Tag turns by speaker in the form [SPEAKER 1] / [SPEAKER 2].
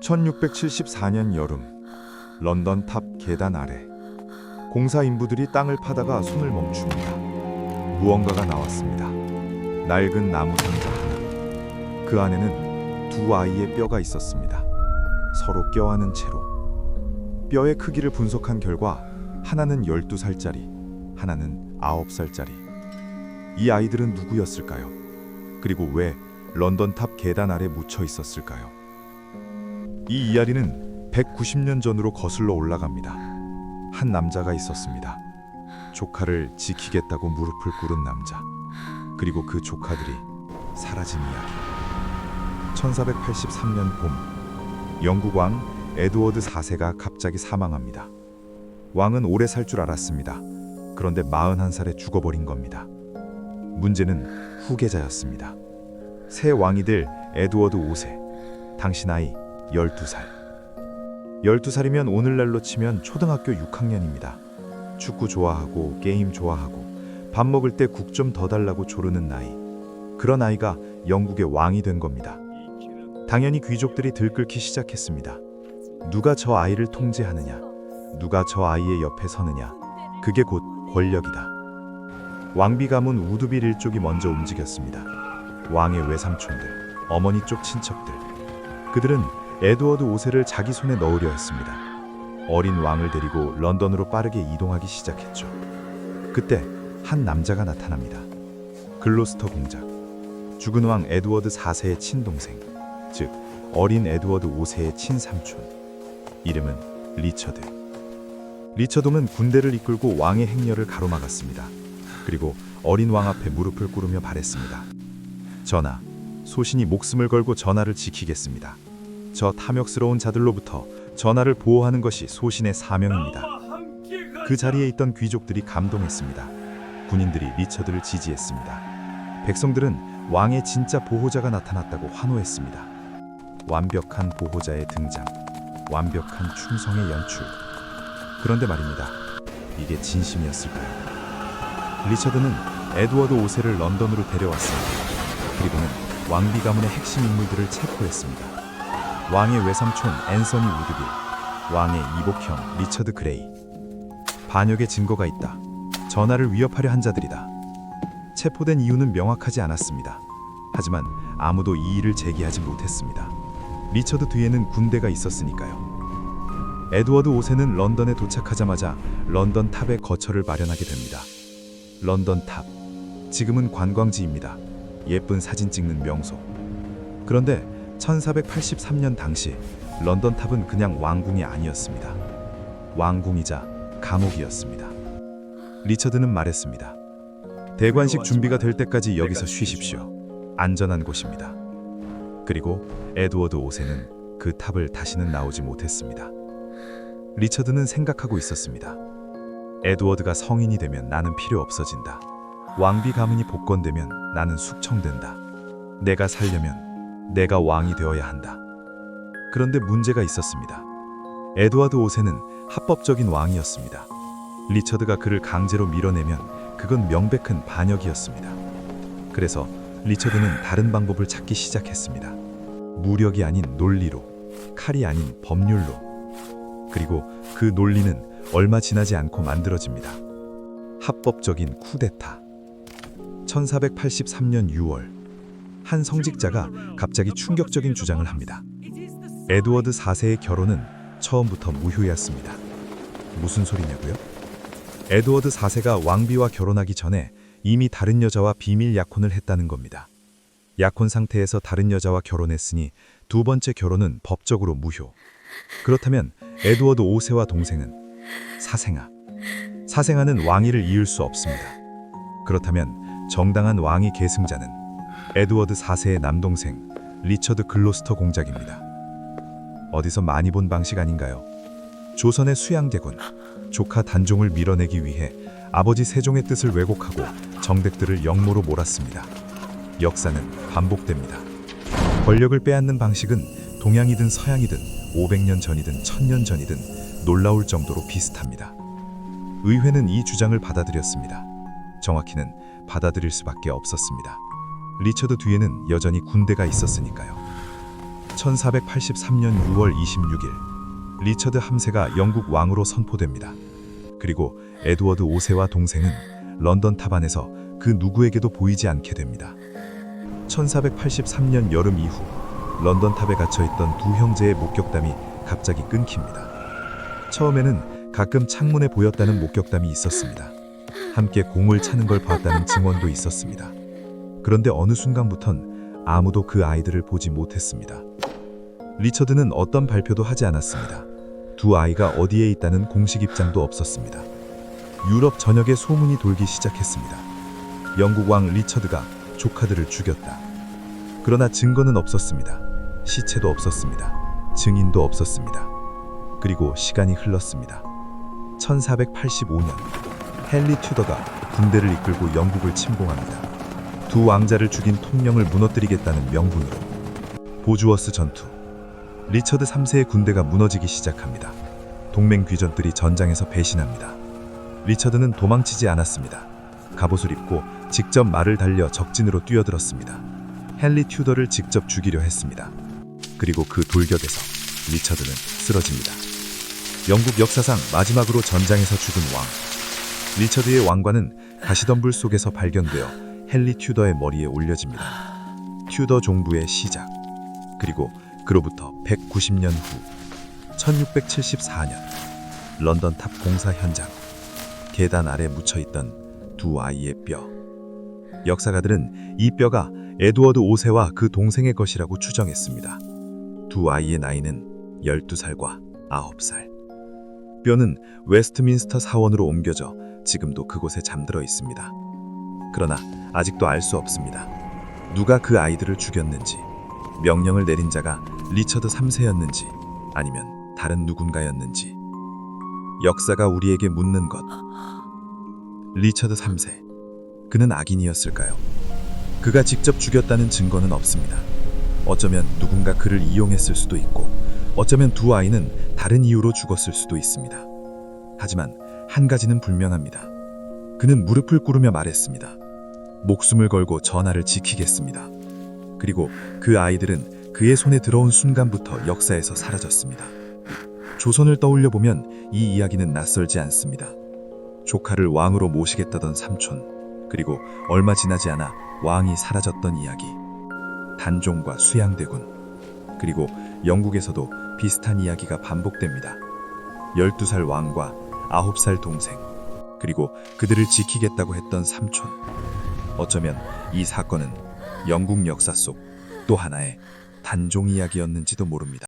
[SPEAKER 1] 1674년 여름, 런던 탑 계단 아래 공사 인부들이 땅을 파다가 손을 멈춥니다. 무언가가 나왔습니다. 낡은 나무 상자 하나. 그 안에는 두 아이의 뼈가 있었습니다. 서로 껴안은 채로. 뼈의 크기를 분석한 결과 하나는 12살짜리, 하나는 9살짜리. 이 아이들은 누구였을까요? 그리고 왜 런던 탑 계단 아래 묻혀 있었을까요? 이 이야기는 190년 전으로 거슬러 올라갑니다. 한 남자가 있었습니다. 조카를 지키겠다고 무릎을 꿇은 남자. 그리고 그 조카들이 사라진 이야기. 1483년 봄, 영국 왕 에드워드 4세가 갑자기 사망합니다. 왕은 오래 살 줄 알았습니다. 그런데 41살에 죽어버린 겁니다. 문제는 후계자였습니다. 새 왕이 될 에드워드 5세, 당시 나이 12살. 12살이면 오늘날로 치면 초등학교 6학년입니다. 축구 좋아하고 게임 좋아하고 밥 먹을 때 국 좀 더 달라고 조르는 나이. 그런 아이가 영국의 왕이 된 겁니다. 당연히 귀족들이 들끓기 시작했습니다. 누가 저 아이를 통제하느냐, 누가 저 아이의 옆에 서느냐, 그게 곧 권력이다. 왕비 가문 우드빌 일족이 먼저 움직였습니다. 왕의 외삼촌들, 어머니 쪽 친척들. 그들은 에드워드 5세를 자기 손에 넣으려 했습니다. 어린 왕을 데리고 런던으로 빠르게 이동하기 시작했죠. 그때 한 남자가 나타납니다. 글로스터 공작, 죽은 왕 에드워드 4세의 친동생, 즉 어린 에드워드 5세의 친삼촌. 이름은 리처드. 리처드는 군대를 이끌고 왕의 행렬을 가로막았습니다. 그리고 어린 왕 앞에 무릎을 꿇으며 발했습니다. 전하, 소신이 목숨을 걸고 전하를 지키겠습니다. 저 탐욕스러운 자들로부터 전하를 보호하는 것이 소신의 사명입니다. 그 자리에 있던 귀족들이 감동했습니다. 군인들이 리처드를 지지했습니다. 백성들은 왕의 진짜 보호자가 나타났다고 환호했습니다. 완벽한 보호자의 등장, 완벽한 충성의 연출. 그런데 말입니다. 이게 진심이었을까요? 리처드는 에드워드 5세를 런던으로 데려왔습니다. 그리고는 왕비 가문의 핵심 인물들을 체포했습니다. 왕의 외삼촌 앤서니 우드빌, 왕의 이복형 리처드 그레이. 반역의 증거가 있다. 전하를 위협하려 한 자들이다. 체포된 이유는 명확하지 않았습니다. 하지만 아무도 이의를 제기하지 못했습니다. 리처드 뒤에는 군대가 있었으니까요. 에드워드 5세는 런던에 도착하자마자 런던 탑에 거처를 마련하게 됩니다. 런던 탑, 지금은 관광지입니다. 예쁜 사진 찍는 명소. 그런데 1483년 당시 런던 탑은 그냥 왕궁이 아니었습니다. 왕궁이자 감옥이었습니다. 리처드는 말했습니다. 대관식 준비가 될 때까지 여기서 쉬십시오. 안전한 곳입니다. 그리고 에드워드 5세는 그 탑을 다시는 나오지 못했습니다. 리처드는 생각하고 있었습니다. 에드워드가 성인이 되면 나는 필요 없어진다. 왕비 가문이 복권되면 나는 숙청된다. 내가 살려면 내가 왕이 되어야 한다. 그런데 문제가 있었습니다. 에드워드 5세는 합법적인 왕이었습니다. 리처드가 그를 강제로 밀어내면 그건 명백한 반역이었습니다. 그래서 리처드는 다른 방법을 찾기 시작했습니다. 무력이 아닌 논리로, 칼이 아닌 법률로. 그리고 그 논리는 얼마 지나지 않고 만들어집니다. 합법적인 쿠데타. 1483년 6월, 한 성직자가 갑자기 충격적인 주장을 합니다. 에드워드 4세의 결혼은 처음부터 무효였습니다. 무슨 소리냐고요? 에드워드 4세가 왕비와 결혼하기 전에 이미 다른 여자와 비밀 약혼을 했다는 겁니다. 약혼 상태에서 다른 여자와 결혼했으니 두 번째 결혼은 법적으로 무효. 그렇다면 에드워드 5세와 동생은 사생아는 왕위를 이을 수 없습니다. 그렇다면 정당한 왕위 계승자는 에드워드 4세의 남동생 리처드 글로스터 공작입니다. 어디서 많이 본 방식 아닌가요? 조선의 수양대군, 조카 단종을 밀어내기 위해 아버지 세종의 뜻을 왜곡하고 정댁들을 역모로 몰았습니다. 역사는 반복됩니다. 권력을 빼앗는 방식은 동양이든 서양이든 500년 전이든 1000년 전이든 놀라울 정도로 비슷합니다. 의회는 이 주장을 받아들였습니다. 정확히는 받아들일 수밖에 없었습니다. 리처드 뒤에는 여전히 군대가 있었으니까요. 1483년 6월 26일 리처드 함세가 영국 왕으로 선포됩니다. 그리고 에드워드 5세와 동생은 런던 탑 안에서 그 누구에게도 보이지 않게 됩니다. 1483년 여름 이후 런던 탑에 갇혀있던 두 형제의 목격담이 갑자기 끊깁니다. 처음에는 가끔 창문에 보였다는 목격담이 있었습니다. 함께 공을 차는 걸 봤다는 증언도 있었습니다. 그런데 어느 순간부턴 아무도 그 아이들을 보지 못했습니다. 리처드는 어떤 발표도 하지 않았습니다. 두 아이가 어디에 있다는 공식 입장도 없었습니다. 유럽 전역에 소문이 돌기 시작했습니다. 영국 왕 리처드가 조카들을 죽였다. 그러나 증거는 없었습니다. 시체도 없었습니다. 증인도 없었습니다. 그리고 시간이 흘렀습니다. 1485년 헨리 튜더가 군대를 이끌고 영국을 침공합니다. 두 왕자를 죽인 통령을 무너뜨리겠다는 명분으로. 보주워스 전투. 리처드 3세의 군대가 무너지기 시작합니다. 동맹 귀족들이 전장에서 배신합니다. 리처드는 도망치지 않았습니다. 갑옷을 입고 직접 말을 달려 적진으로 뛰어들었습니다. 헨리 튜더를 직접 죽이려 했습니다. 그리고 그 돌격에서 리처드는 쓰러집니다. 영국 역사상 마지막으로 전장에서 죽은 왕. 리처드의 왕관은 가시덤불 속에서 발견되어 헨리 튜더의 머리에 올려집니다. 튜더 종부의 시작. 그리고 그로부터 190년 후 1674년 런던 탑 공사 현장. 계단 아래 묻혀있던 두 아이의 뼈. 역사가들은 이 뼈가 에드워드 5세와 그 동생의 것이라고 추정했습니다. 두 아이의 나이는 12살과 9살. 뼈는 웨스트민스터 사원으로 옮겨져 지금도 그곳에 잠들어 있습니다. 그러나 아직도 알 수 없습니다. 누가 그 아이들을 죽였는지, 명령을 내린 자가 리처드 3세였는지 아니면 다른 누군가였는지. 역사가 우리에게 묻는 것. 리처드 3세. 그는 악인이었을까요? 그가 직접 죽였다는 증거는 없습니다. 어쩌면 누군가 그를 이용했을 수도 있고, 어쩌면 두 아이는 다른 이유로 죽었을 수도 있습니다. 하지만 한 가지는 분명합니다. 그는 무릎을 꿇으며 말했습니다. 목숨을 걸고 전하를 지키겠습니다. 그리고 그 아이들은 그의 손에 들어온 순간부터 역사에서 사라졌습니다. 조선을 떠올려 보면 이 이야기는 낯설지 않습니다. 조카를 왕으로 모시겠다던 삼촌, 그리고 얼마 지나지 않아 왕이 사라졌던 이야기. 단종과 수양대군, 그리고 영국에서도 비슷한 이야기가 반복됩니다. 12살 왕과 9살 동생, 그리고 그들을 지키겠다고 했던 삼촌. 어쩌면 이 사건은 영국 역사 속 또 하나의 단종 이야기였는지도 모릅니다.